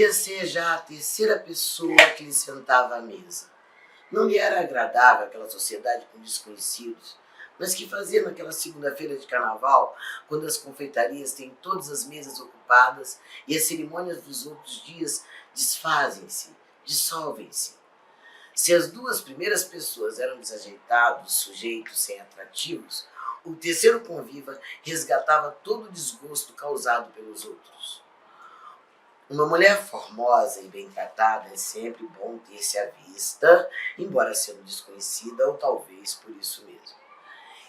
devia ser já a terceira pessoa que lhe sentava à mesa. Não lhe era agradável aquela sociedade com desconhecidos, mas que fazia naquela segunda-feira de carnaval, quando as confeitarias têm todas as mesas ocupadas e as cerimônias dos outros dias desfazem-se, dissolvem-se. Se as duas primeiras pessoas eram desajeitados, sujeitos, sem atrativos, o terceiro conviva resgatava todo o desgosto causado pelos outros. Uma mulher formosa e bem tratada é sempre bom ter-se à vista, embora sendo desconhecida ou talvez por isso mesmo.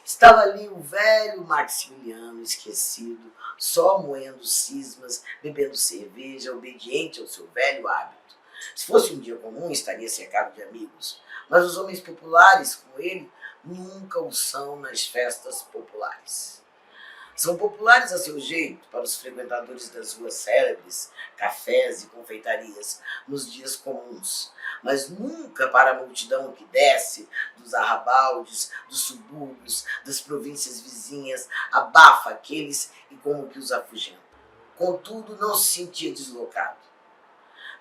Estava ali o velho Maximiliano esquecido, só moendo cismas, bebendo cerveja, obediente ao seu velho hábito. Se fosse um dia comum, estaria cercado de amigos, mas os homens populares, como ele, nunca o são nas festas populares. São populares a seu jeito para os frequentadores das ruas célebres, cafés e confeitarias nos dias comuns, mas nunca para a multidão que desce dos arrabaldes, dos subúrbios, das províncias vizinhas, abafa aqueles e como que os afugenta. Contudo, não se sentia deslocado.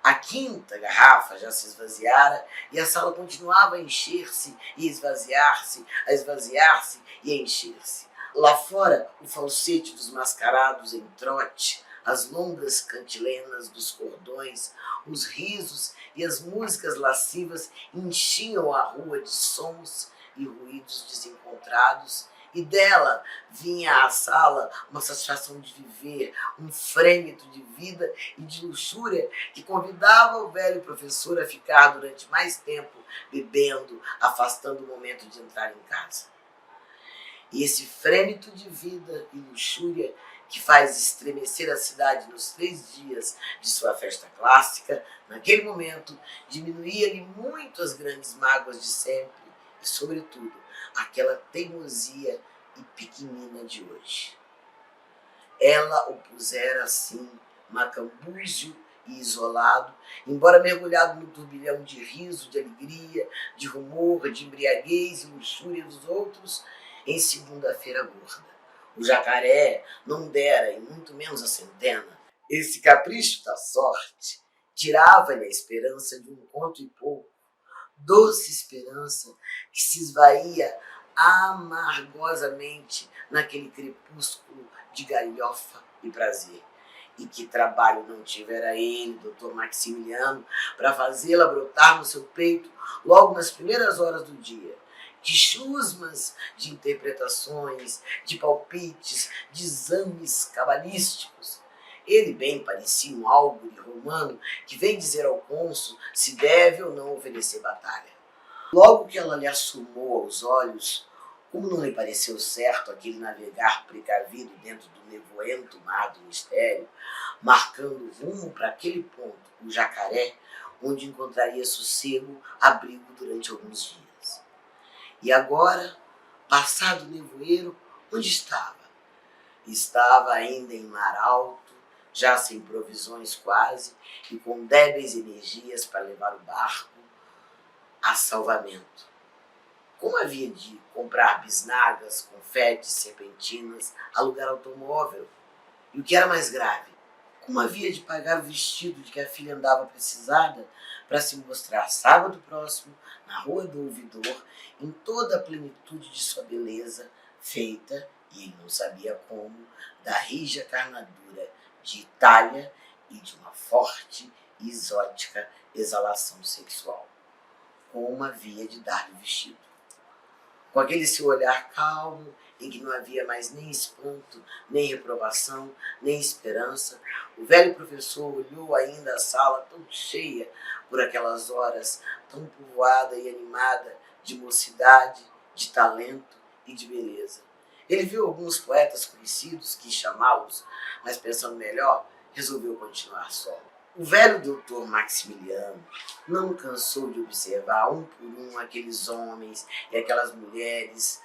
A quinta garrafa já se esvaziara e a sala continuava a encher-se e esvaziar-se, a esvaziar-se e a encher-se. Lá fora, o falsete dos mascarados em trote, as longas cantilenas dos cordões, os risos e as músicas lascivas enchiam a rua de sons e ruídos desencontrados, e dela vinha à sala uma satisfação de viver, um frêmito de vida e de luxúria que convidava o velho professor a ficar durante mais tempo bebendo, afastando o momento de entrar em casa. E esse frêmito de vida e luxúria que faz estremecer a cidade nos 3 dias de sua festa clássica, naquele momento, diminuía-lhe muito as grandes mágoas de sempre e, sobretudo, aquela teimosia e pequenina de hoje. Ela o pusera assim, macambúzio e isolado, embora mergulhado no turbilhão de riso, de alegria, de rumor, de embriaguez e luxúria dos outros, em segunda-feira gorda. O jacaré não dera, e muito menos a centena. Esse capricho da sorte tirava-lhe a esperança de um conto e pouco, doce esperança que se esvaía amargosamente naquele crepúsculo de galhofa e prazer. E que trabalho não tivera ele, Dr. Maximiliano, para fazê-la brotar no seu peito logo nas primeiras horas do dia. De chusmas de interpretações, de palpites, de exames cabalísticos. Ele bem parecia um álgure romano que vem dizer ao cônsul se deve ou não oferecer batalha. Logo que ela lhe assomou aos olhos, como não lhe pareceu certo aquele navegar precavido dentro do nevoento mar do mistério, marcando rumo para aquele ponto, o jacaré, onde encontraria sossego, abrigo durante alguns dias. E agora, passado o nevoeiro, onde estava? Estava ainda em mar alto, já sem provisões quase, e com débeis energias para levar o barco a salvamento. Como havia de comprar bisnagas, confetes, serpentinas, alugar automóvel? E o que era mais grave, como havia de pagar o vestido de que a filha andava precisada para se mostrar sábado próximo, na Rua do Ouvidor, em toda a plenitude de sua beleza, feita, e ele não sabia como, da rija carnadura de Itália e de uma forte e exótica exalação sexual. Como havia de dar-lhe o vestido? Com aquele seu olhar calmo, em que não havia mais nem espanto, nem reprovação, nem esperança, o velho professor olhou ainda a sala tão cheia por aquelas horas, tão povoada e animada de mocidade, de talento e de beleza. Ele viu alguns poetas conhecidos, quis chamá-los, mas pensando melhor, resolveu continuar só. O velho doutor Maximiliano não cansou de observar um por um aqueles homens e aquelas mulheres,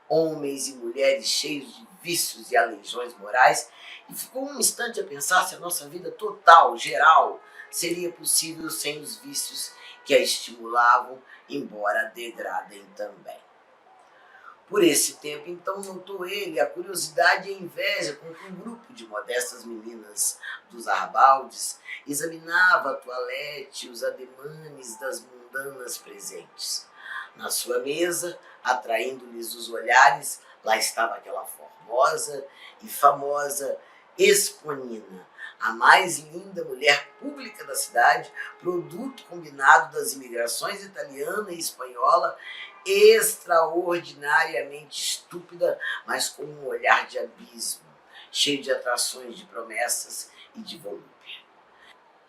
homens e mulheres cheios de vícios e aleijões morais, e ficou um instante a pensar se a nossa vida total, geral, seria possível sem os vícios que a estimulavam, embora a degradem também. Por esse tempo, então, notou ele a curiosidade e a inveja com que um grupo de modestas meninas dos arrabaldes examinava a toilette e os ademanes das mundanas presentes. Na sua mesa, atraindo-lhes os olhares, lá estava aquela formosa e famosa Esponina, a mais linda mulher pública da cidade, produto combinado das imigrações italiana e espanhola, extraordinariamente estúpida, mas com um olhar de abismo, cheio de atrações, de promessas e de volúpia.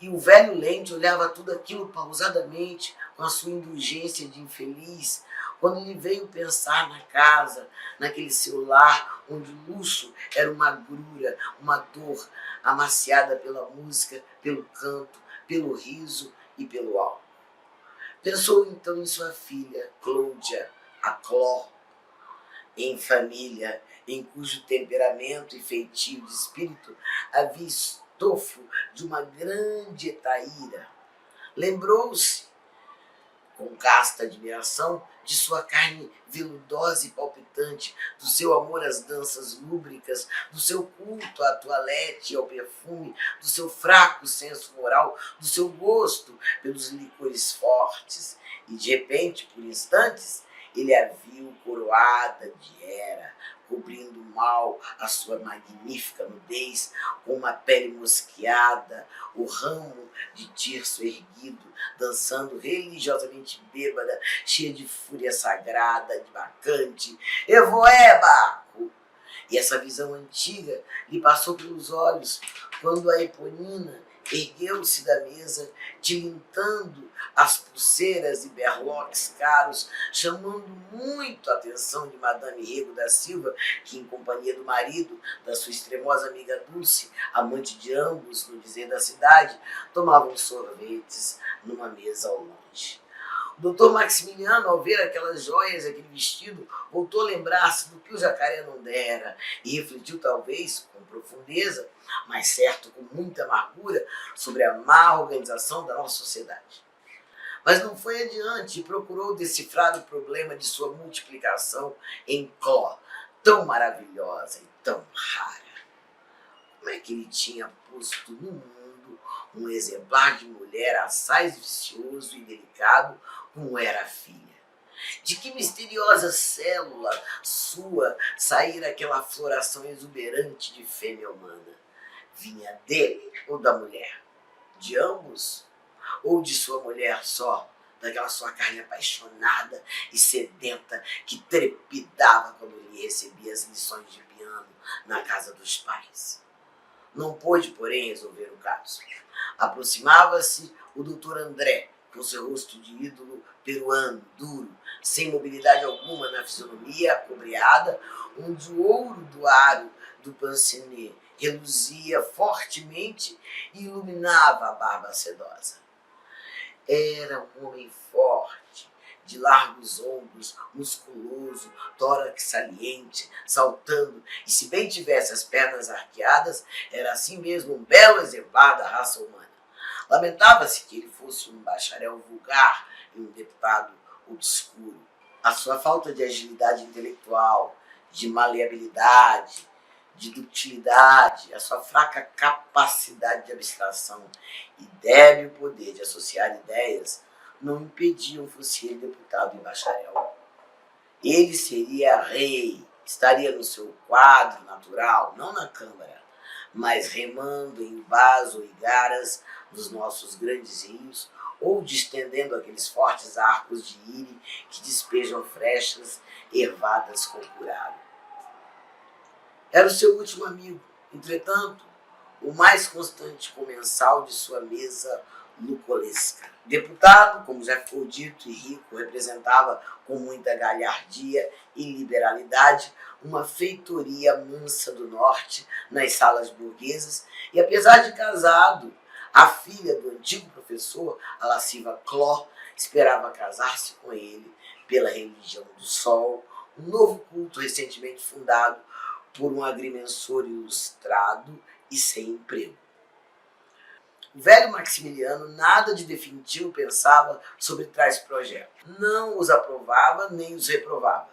E o velho Lente olhava tudo aquilo pausadamente, com a sua indulgência de infeliz, quando lhe veio pensar na casa, naquele seu lar, onde o luxo era uma agrura, uma dor, amaciada pela música, pelo canto, pelo riso e pelo álcool. Pensou então em sua filha, Cláudia, a Cló, em família, em cujo temperamento e feitio de espírito havia estofo de uma grande etaíra. Lembrou-se, com casta admiração, de sua carne veludosa e palpitante, do seu amor às danças lúbricas, do seu culto à toilette e ao perfume, do seu fraco senso moral, do seu gosto pelos licores fortes. E de repente, por instantes, ele a viu coroada de Hera, cobrindo mal a sua magnífica nudez, com uma pele mosqueada, o ramo de tirso erguido, dançando religiosamente bêbada, cheia de fúria sagrada, de bacante. Evoé, Baco! E essa visão antiga lhe passou pelos olhos quando a Eponina ergueu-se da mesa, tilintando as pulseiras e berloques caros, chamando muito a atenção de Madame Rego da Silva, que, em companhia do marido, da sua extremosa amiga Dulce, amante de ambos, no dizer da cidade, tomavam sorvetes numa mesa ao longe. O doutor Maximiliano, ao ver aquelas joias, aquele vestido, voltou a lembrar-se do que o jacaré não dera e refletiu, talvez, com profundeza, mas certo, com muita amargura, sobre a má organização da nossa sociedade. Mas não foi adiante e procurou decifrar o problema de sua multiplicação em Cló, tão maravilhosa e tão rara. Como é que ele tinha posto no mundo um exemplar de mulher assaz vicioso e delicado como era a filha? De que misteriosa célula sua saíra aquela floração exuberante de fêmea humana? Vinha dele ou da mulher? De ambos? Ou de sua mulher só? Daquela sua carne apaixonada e sedenta que trepidava quando lhe recebia as lições de piano na casa dos pais? Não pôde, porém, resolver o caso. Aproximava-se o doutor André, com seu rosto de ídolo peruano, duro, sem mobilidade alguma na fisionomia acobreada, onde o ouro do aro do Pancenê reluzia fortemente e iluminava a barba sedosa. Era um homem forte, de largos ombros, musculoso, tórax saliente, saltando, e se bem tivesse as pernas arqueadas, era assim mesmo um belo exemplar da raça humana. Lamentava-se que ele fosse um bacharel vulgar e um deputado obscuro. A sua falta de agilidade intelectual, de maleabilidade, de ductilidade, a sua fraca capacidade de abstração e débil poder de associar ideias não impediam fosse ele deputado e bacharel. Ele seria rei, estaria no seu quadro natural, não na Câmara, mas remando em vaso e garas dos nossos grandes rios, ou distendendo aqueles fortes arcos de íri que despejam frechas ervadas com curado. Era o seu último amigo, entretanto, o mais constante comensal de sua mesa lucolesca. Deputado, como já ficou dito, e rico, representava com muita galhardia e liberalidade uma feitoria mansa do norte nas salas burguesas, e apesar de casado, a filha do antigo professor, a lasciva Cló, esperava casar-se com ele pela religião do sol, um novo culto recentemente fundado por um agrimensor ilustrado e sem emprego. O velho Maximiliano nada de definitivo pensava sobre tais projetos. Não os aprovava nem os reprovava.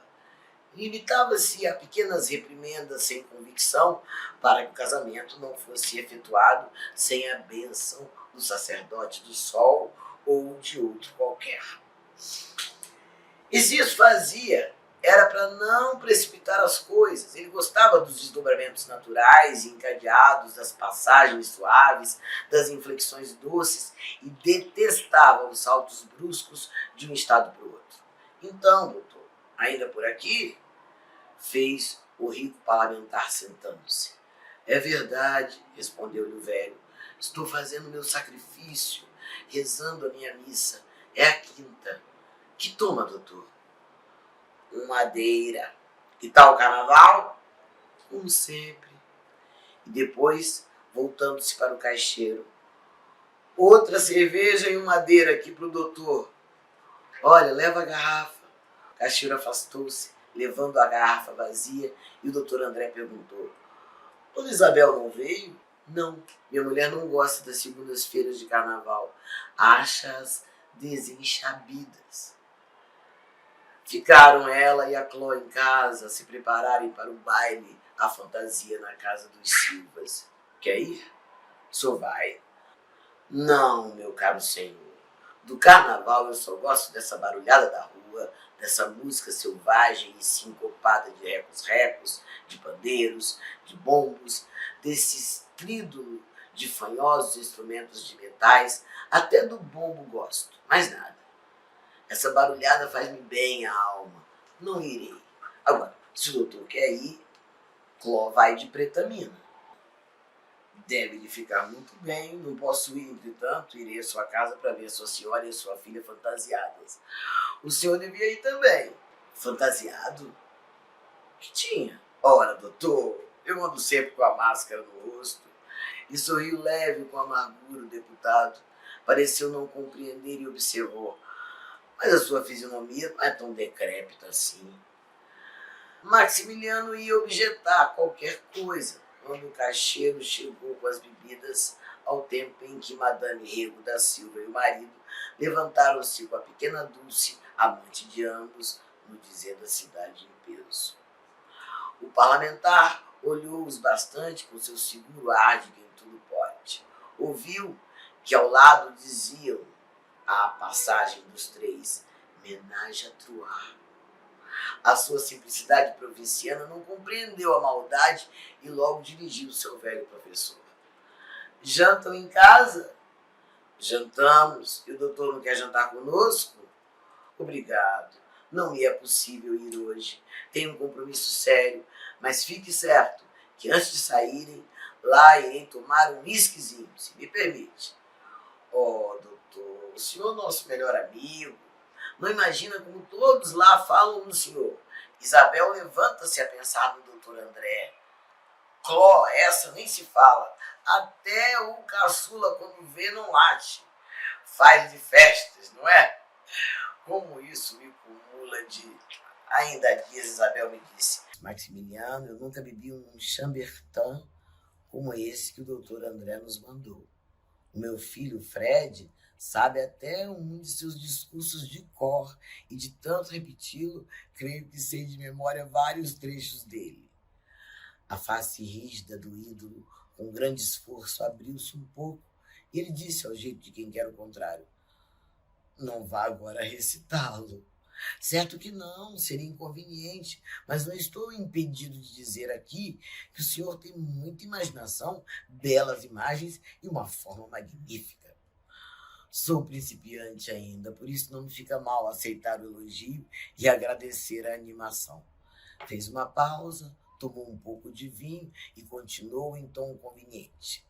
Limitava-se a pequenas reprimendas sem convicção para que o casamento não fosse efetuado sem a bênção do sacerdote do sol ou de outro qualquer. E se isso fazia, era para não precipitar as coisas. Ele gostava dos desdobramentos naturais e encadeados, das passagens suaves, das inflexões doces e detestava os saltos bruscos de um estado para o outro. Então, doutor, ainda por aqui, fez o rico parlamentar sentando-se. É verdade, respondeu-lhe o velho. Estou fazendo meu sacrifício, rezando a minha missa. É a quinta. Que toma, doutor? Madeira. Que tal o carnaval? Como sempre. E depois, voltando-se para o caixeiro. Outra cerveja e madeira aqui para o doutor. Olha, leva a garrafa. O caixeiro afastou-se, levando a garrafa vazia, e o doutor André perguntou: Dona Isabel não veio? Não, minha mulher não gosta das segundas-feiras de carnaval. Acha-as desenchabidas. Ficaram ela e a Cló em casa, a se prepararem para o baile, a fantasia na casa dos Silvas. Quer ir? O senhor vai? Não, meu caro senhor. Do carnaval eu só gosto dessa barulhada da rua, dessa música selvagem e sincopada de recos-recos, de pandeiros, de bombos, desse estrídulo de fanhosos instrumentos de metais. Até do bombo gosto, mais nada. Essa barulhada faz-me bem a alma. Não irei. Agora, se o doutor quer ir, Cló vai de pretamina. Deve lhe ficar muito bem. Não posso ir, entretanto, irei à sua casa para ver a sua senhora e a sua filha fantasiadas. O senhor devia ir também. Fantasiado? Que tinha? Ora, doutor, eu ando sempre com a máscara no rosto. E sorriu leve com amargura o deputado. Pareceu não compreender e observou: mas a sua fisionomia não é tão decrépita assim. Maximiliano ia objetar qualquer coisa quando o caixeiro chegou com as bebidas, ao tempo em que Madame Rego da Silva e o marido levantaram-se com a pequena Dulce, amante de ambos, no dizer da cidade em peso. O parlamentar olhou-os bastante com seu seguro ar de quem tudo pode. Ouviu que ao lado diziam a passagem dos três: Ménage à Trois. A sua simplicidade provinciana não compreendeu a maldade e logo dirigiu o seu velho professor. Jantam em casa? Jantamos. E o doutor não quer jantar conosco? Obrigado. Não me é possível ir hoje. Tenho um compromisso sério, mas fique certo que antes de saírem, lá irei tomar um whiskyzinho, se me permite. Oh, doutor, o senhor é nosso melhor amigo. Não imagina como todos lá falam no senhor. Isabel levanta-se a pensar no doutor André. Cló, essa nem se fala. Até o caçula, quando vê, não late. Faz de festas, não é? Como isso me cumula de... Ainda há dias Isabel me disse: Maximiliano, eu nunca bebi um chambertin como esse que o doutor André nos mandou. O meu filho Fred sabe até um de seus discursos de cor, e de tanto repeti-lo, creio que sei de memória vários trechos dele. A face rígida do ídolo, com grande esforço, abriu-se um pouco, e ele disse ao jeito de quem quer o contrário: Não vá agora recitá-lo. Certo que não, seria inconveniente, mas não estou impedido de dizer aqui que o senhor tem muita imaginação, belas imagens e uma forma magnífica. Sou principiante ainda, por isso não me fica mal aceitar o elogio e agradecer a animação. Fez uma pausa, tomou um pouco de vinho e continuou em tom conveniente.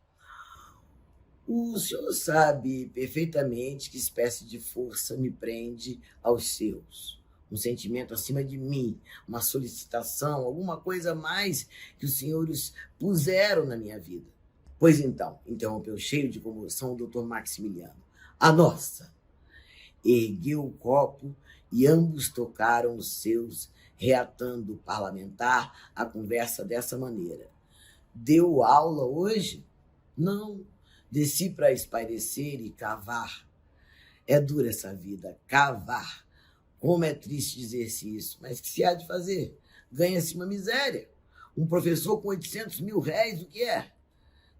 O senhor sabe perfeitamente que espécie de força me prende aos seus. Um sentimento acima de mim, uma solicitação, alguma coisa a mais que os senhores puseram na minha vida. Pois então, interrompeu cheio de comoção o doutor Maximiliano. A nossa! Ergueu o copo e ambos tocaram os seus, reatando o parlamentar a conversa dessa maneira. Deu aula hoje? Não. Desci para espairecer e cavar. É dura essa vida, cavar. Como é triste dizer-se isso, mas que se há de fazer? ganha-se uma miséria. Um professor com 800 mil réis, o que é?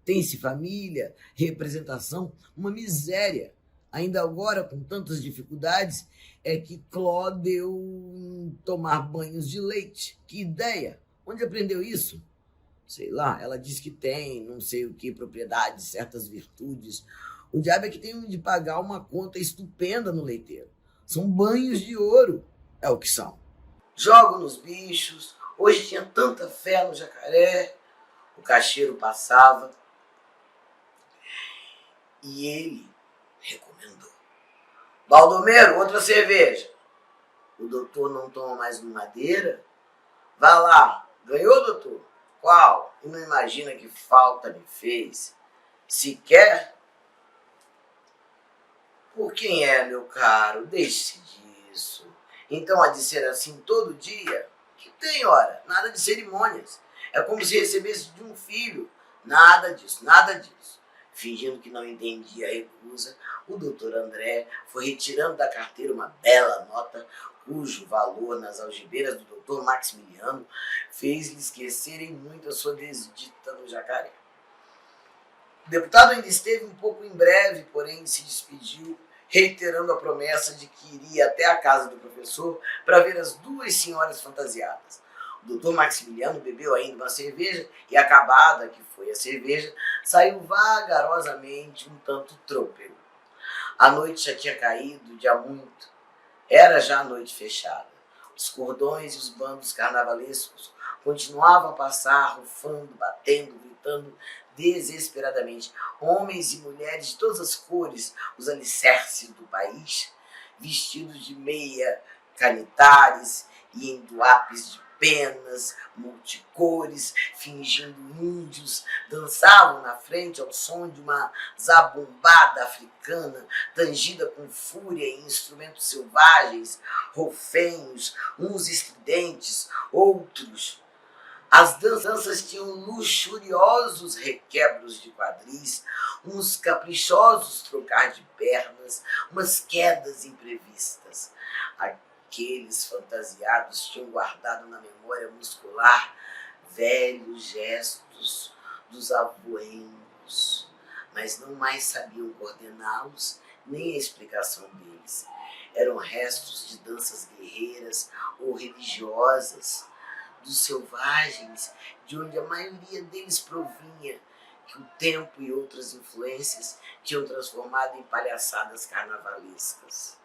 Tem-se família, representação, uma miséria. Ainda agora, com tantas dificuldades, é que Cló deu em tomar banhos de leite. Que ideia! Onde aprendeu isso? Sei lá, ela diz que tem, não sei o que, propriedades, certas virtudes. O diabo é que tem de pagar uma conta estupenda no leiteiro. São banhos de ouro, é o que são. Jogo nos bichos, hoje tinha tanta fé no jacaré. O caixeiro passava e ele recomendou: Baldomero, outra cerveja. O doutor não toma mais madeira? Vá lá. Ganhou, doutor? Qual? E não imagina que falta me fez. Se quer? Por quem é, meu caro? Deixe-se disso. Então há de ser assim todo dia? Que tem, ora, nada de cerimônias. É como se recebesse de um filho. Nada disso, nada disso. Fingindo que não entendia a recusa, o doutor André foi retirando da carteira uma bela nota, cujo valor nas algibeiras do doutor Maximiliano fez-lhe esquecerem muito a sua desdita no jacaré. O deputado ainda esteve um pouco em breve, porém se despediu, reiterando a promessa de que iria até a casa do professor para ver as duas senhoras fantasiadas. O doutor Maximiliano bebeu ainda uma cerveja e, acabada que foi a cerveja, saiu vagarosamente um tanto trôpego. A noite já tinha caído de há muito. Era já a noite fechada. Os cordões e os bandos carnavalescos continuavam a passar, rufando, batendo, gritando desesperadamente. Homens e mulheres de todas as cores, os alicerces do país, vestidos de meia canitares e em duapes de penas, multicores, fingindo índios, dançavam na frente ao som de uma zabumbada africana, tangida com fúria e instrumentos selvagens, rofenhos, uns estridentes, outros. As danças tinham luxuriosos requebros de quadris, uns caprichosos trocar de pernas, umas quedas imprevistas. Aqueles fantasiados tinham guardado na memória muscular velhos gestos dos avoengos, mas não mais sabiam coordená-los nem a explicação deles. Eram restos de danças guerreiras ou religiosas, dos selvagens, de onde a maioria deles provinha, que o tempo e outras influências tinham transformado em palhaçadas carnavalescas.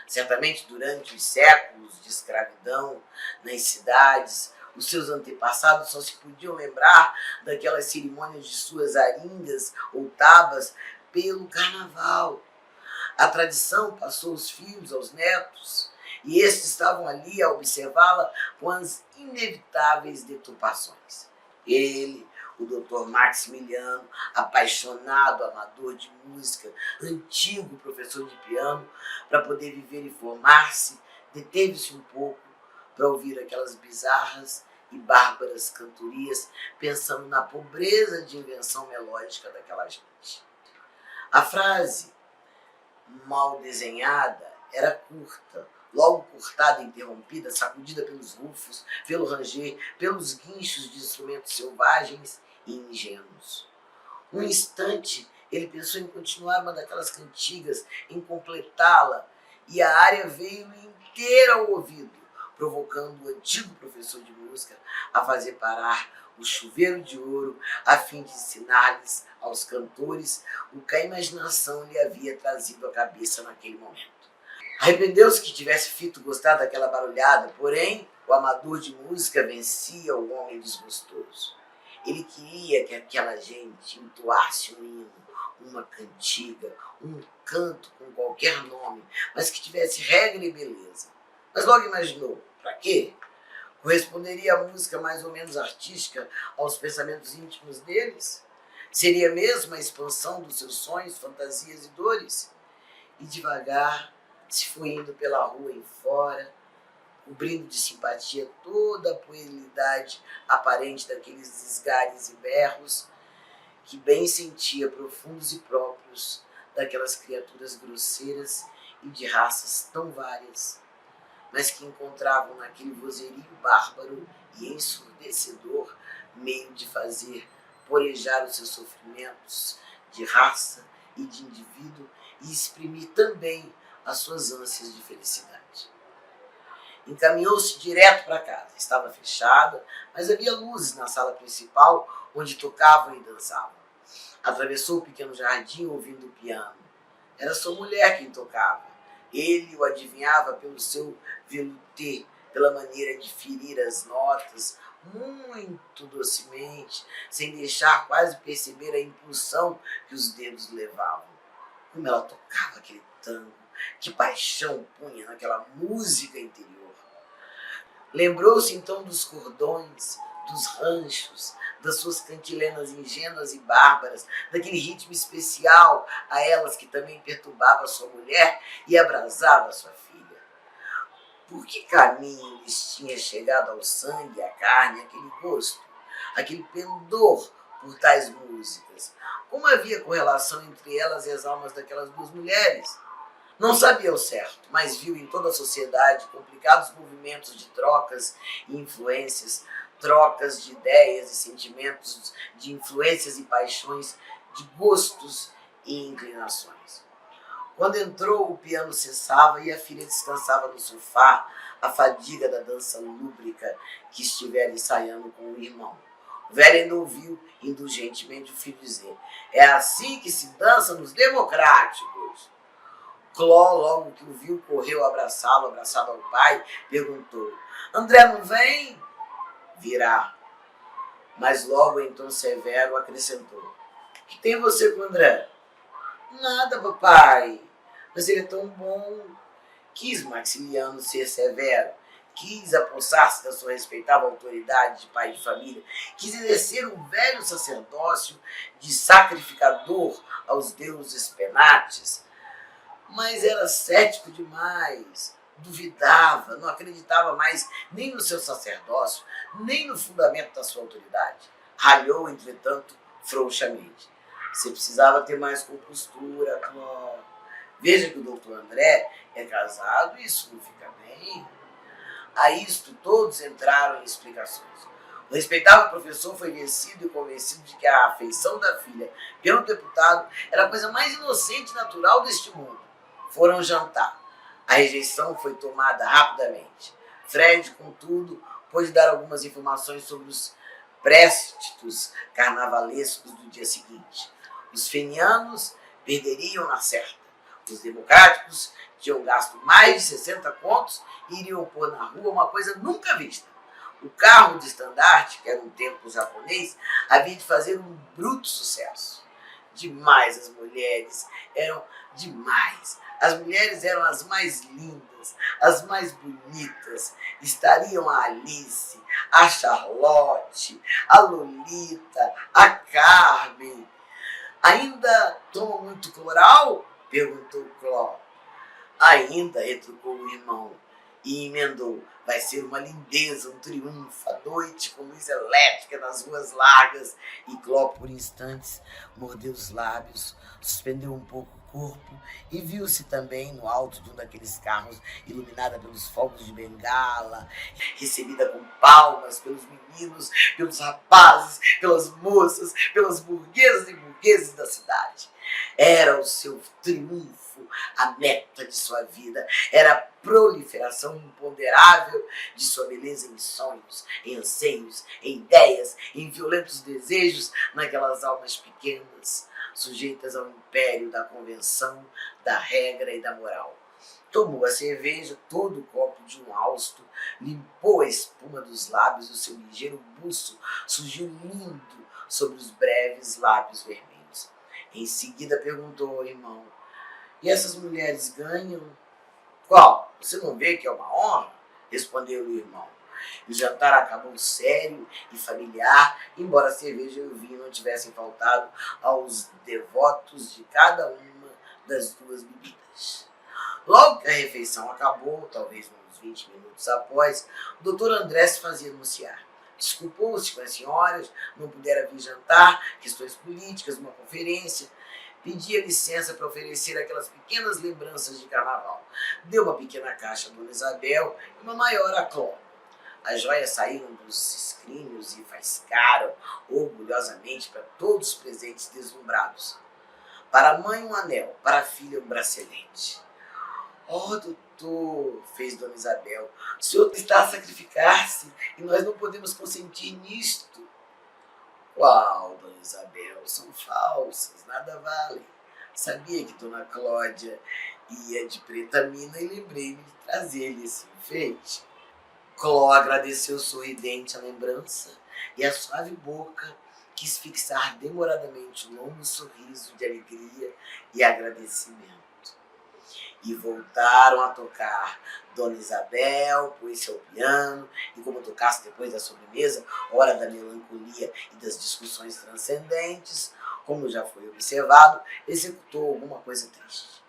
Certamente, durante os séculos de escravidão nas cidades, os seus antepassados só se podiam lembrar daquelas cerimônias de suas aringas ou tabas pelo carnaval. A tradição passou os filhos aos netos, e estes estavam ali a observá-la com as inevitáveis deturpações. Ele, o doutor Maximiliano, apaixonado amador de música, antigo professor de piano, para poder viver e formar-se, deteve-se um pouco para ouvir aquelas bizarras e bárbaras cantorias, pensando na pobreza de invenção melódica daquela gente. A frase mal desenhada era curta, logo cortada e interrompida, sacudida pelos rufos, pelo ranger, pelos guinchos de instrumentos selvagens e ingênuos. Um instante, ele pensou em continuar uma daquelas cantigas, em completá-la, e a área veio-lhe inteira ao ouvido, provocando o antigo professor de música a fazer parar o chuveiro de ouro, a fim de ensinar-lhes aos cantores o que a imaginação lhe havia trazido à cabeça naquele momento. Arrependeu-se que tivesse feito gostar daquela barulhada, porém o amador de música vencia o homem desgostoso. Ele queria que aquela gente entoasse um hino, uma cantiga, um canto com qualquer nome, mas que tivesse regra e beleza. Mas logo imaginou, para quê? Corresponderia a música mais ou menos artística aos pensamentos íntimos deles? Seria mesmo a expansão dos seus sonhos, fantasias e dores? E devagar se foi indo pela rua em fora, cobrindo de simpatia toda a puerilidade aparente daqueles esgares e berros, que bem sentia profundos e próprios daquelas criaturas grosseiras e de raças tão várias. mas que encontravam naquele vozerio bárbaro e ensurdecedor meio de fazer porejar os seus sofrimentos de raça e de indivíduo e exprimir também as suas ânsias de felicidade. Encaminhou-se direto para casa. Estava fechada, mas havia luzes na sala principal, onde tocavam e dançavam. Atravessou o pequeno jardim ouvindo o piano. Era sua mulher quem tocava. Ele o adivinhava pelo seu veluté, pela maneira de ferir as notas, muito docemente, sem deixar quase perceber a impulsão que os dedos levavam. Como ela tocava aquele tango, que paixão punha naquela música interior. Lembrou-se então dos cordões, dos ranchos, das suas cantilenas ingênuas e bárbaras, daquele ritmo especial a elas que também perturbava sua mulher e abrasava sua filha. Por que caminho lhes tinha chegado ao sangue, à carne, aquele gosto, aquele pendor por tais músicas? Como havia correlação entre elas e as almas daquelas duas mulheres? Não sabia ao certo, mas viu em toda a sociedade complicados movimentos de trocas e influências, trocas de ideias e sentimentos, de influências e paixões, de gostos e inclinações. Quando entrou, o piano cessava e a filha descansava no sofá, a fadiga da dança lúbrica que estivera ensaiando com o irmão. O velho ainda ouviu indulgentemente o filho dizer: é assim que se dança nos democráticos. Cló, logo que o viu, correu abraçá-lo, abraçado ao pai, perguntou: André não vem? Virá. Mas logo em tom severo acrescentou: o que tem você com o André? Nada, papai. Mas ele é tão bom. Quis Maximiliano ser severo, quis apossar-se da sua respeitável autoridade de pai de família, quis exercer um velho sacerdócio de sacrificador aos deuses penates, mas era cético demais, duvidava, não acreditava mais nem no seu sacerdócio, nem no fundamento da sua autoridade. Ralhou, entretanto, frouxamente: você precisava ter mais compostura, Cló. Veja que o doutor André é casado e isso não fica bem. A isto todos entraram em explicações. O respeitável professor foi vencido e convencido de que a afeição da filha pelo deputado era a coisa mais inocente e natural deste mundo. Foram jantar. A rejeição foi tomada rapidamente. Fred, contudo, pôde dar algumas informações sobre os présticos carnavalescos do dia seguinte. Os fenianos perderiam na certa. Os democráticos tinham gasto mais de 60 contos e iriam pôr na rua uma coisa nunca vista. O carro de estandarte, que era um templo japonês, havia de fazer um bruto sucesso. Demais as mulheres, eram demais. As mulheres eram as mais lindas, as mais bonitas. Estariam a Alice, a Charlotte, a Lolita, a Carmen. Ainda toma muito cloral? Perguntou Cló. Ainda, retrucou o irmão e emendou: vai ser uma lindeza, um triunfo, a noite com luz elétrica nas ruas largas. E Cló, por instantes, mordeu os lábios, suspendeu um pouco o corpo e viu-se também no alto de um daqueles carros, iluminada pelos fogos de bengala, recebida com palmas pelos meninos, pelos rapazes, pelas moças, pelas burguesas e burgueses da cidade. Era o seu triunfo, a meta de sua vida. Era a proliferação imponderável de sua beleza em sonhos, em anseios, em ideias, em violentos desejos naquelas almas pequenas, sujeitas ao império da convenção, da regra e da moral. Tomou a cerveja, todo o copo de um hausto, limpou a espuma dos lábios, o seu ligeiro buço surgiu lindo sobre os breves lábios vermelhos. Em seguida perguntou ao irmão: e essas mulheres ganham? Qual? Você não vê que é uma honra? Respondeu o irmão. O jantar acabou sério e familiar, embora a cerveja e o vinho não tivessem faltado aos devotos de cada uma das duas bebidas. Logo que a refeição acabou, talvez uns 20 minutos após, o doutor André se fazia anunciar. Desculpou-se com as senhoras, não pudera vir jantar, questões políticas, uma conferência. pedia licença para oferecer aquelas pequenas lembranças de carnaval. Deu uma pequena caixa a Dona Isabel e uma maior a Cló. As joias saíram dos escrinhos e faiscaram orgulhosamente para todos os presentes deslumbrados. Para a mãe um anel, para a filha um bracelete. Oh, doutor, fez Dona Isabel, o senhor está a sacrificar-se e nós não podemos consentir nisto. Qual, Dona Isabel, são falsas, nada valem. Sabia que Dona Cláudia ia de preta mina e lembrei-me de trazer-lhe esse enfeite. Cló agradeceu sorridente a lembrança e a suave boca quis fixar demoradamente um longo sorriso de alegria e agradecimento. E voltaram a tocar. Dona Isabel pôs seu piano e, como tocasse depois da sobremesa, hora da melancolia e das discussões transcendentes, como já foi observado, executou alguma coisa triste.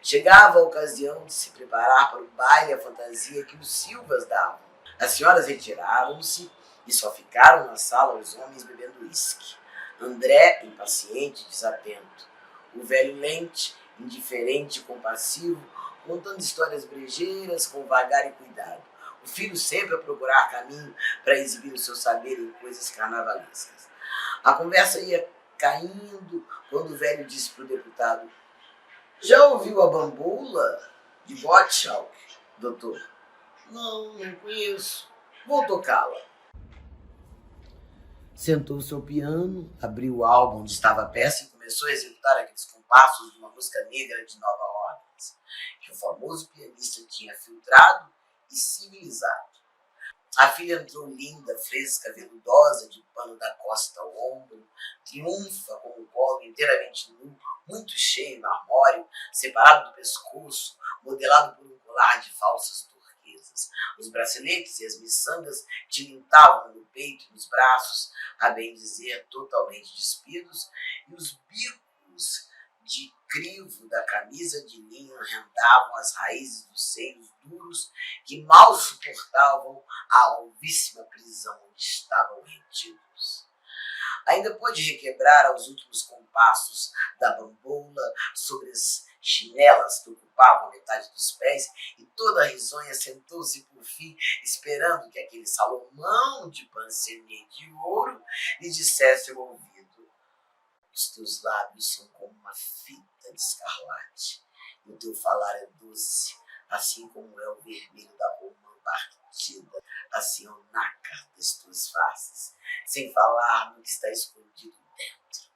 Chegava a ocasião de se preparar para o baile e a fantasia que os Silvas davam. As senhoras retiraram-se e só ficaram na sala os homens bebendo uísque. André, impaciente e desatento. O velho Lente, indiferente e compassivo, contando histórias brejeiras com vagar e cuidado. O filho sempre a procurar caminho para exibir o seu saber em coisas carnavalescas. A conversa ia caindo quando o velho disse para o deputado: já ouviu a bamboula de Gottschalk, doutor? Não conheço. Vou tocá-la. Sentou-se ao piano, abriu o álbum onde estava a peça e começou a executar aqueles compassos de uma música negra de Nova Orleans, que o famoso pianista tinha filtrado e civilizado. A filha entrou linda, fresca, veludosa, de pano da costa ao ombro, triunfa com o colo inteiramente nu, muito cheio, marmóreo, separado do pescoço, modelado por um colar de falsas turquesas. Os braceletes e as miçangas tilintavam no peito e nos braços, a bem dizer, totalmente despidos, e os bicos de crivo da camisa de linho rendavam as raízes dos seios duros que mal suportavam a alvíssima prisão onde estavam retidos. Ainda pôde requebrar aos últimos compassos da bamboula sobre as chinelas que ocupavam metade dos pés, e toda a risonha sentou-se por fim, esperando que aquele Salomão de pancenier de ouro lhe dissesse ao ouvido: os teus lábios são como uma fita de escarlate, e o teu falar é doce, assim como é o vermelho da romã partida, assim é o nácar das tuas faces, sem falar no que está escondido dentro.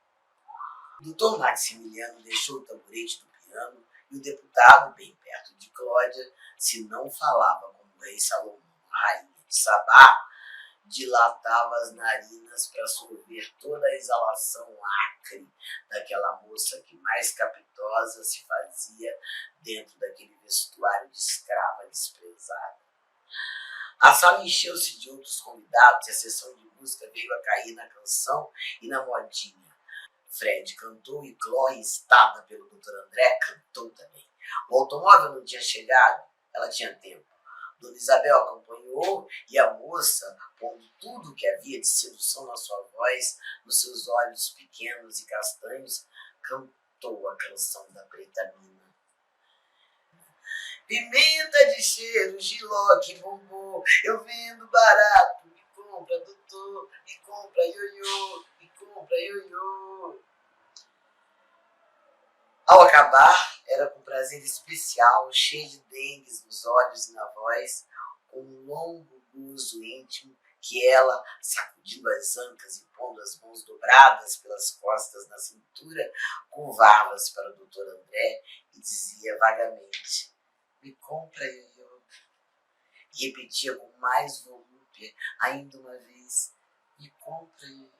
O doutor Maximiliano deixou o tamborete do piano e o deputado, bem perto de Cláudia, se não falava como o rei Salomão, rainha de Sabá, dilatava as narinas para sorver toda a exalação acre daquela moça que mais capitosa se fazia dentro daquele vestuário de escrava desprezada. A sala encheu-se de outros convidados e a sessão de música veio a cair na canção e na modinha. Fred cantou e Cló, instada pelo Dr. André, cantou também. O automóvel não tinha chegado, ela tinha tempo. Dona Isabel acompanhou e a moça, pondo tudo o que havia de sedução na sua voz, nos seus olhos pequenos e castanhos, cantou a canção da preta mina. Pimenta de cheiro, giló que bombou, eu vendo barato, me compra, doutor, me compra, ioiô, me compra, ioiô. Ao acabar, era com prazer especial, cheio de dengues nos olhos e na voz, com um longo gozo íntimo, que ela, sacudindo as ancas e pondo as mãos dobradas pelas costas na cintura, curvava-se para o doutor André e dizia vagamente: me compra, ioiô. E repetia com mais volúpia, ainda uma vez: me compra, ioiô.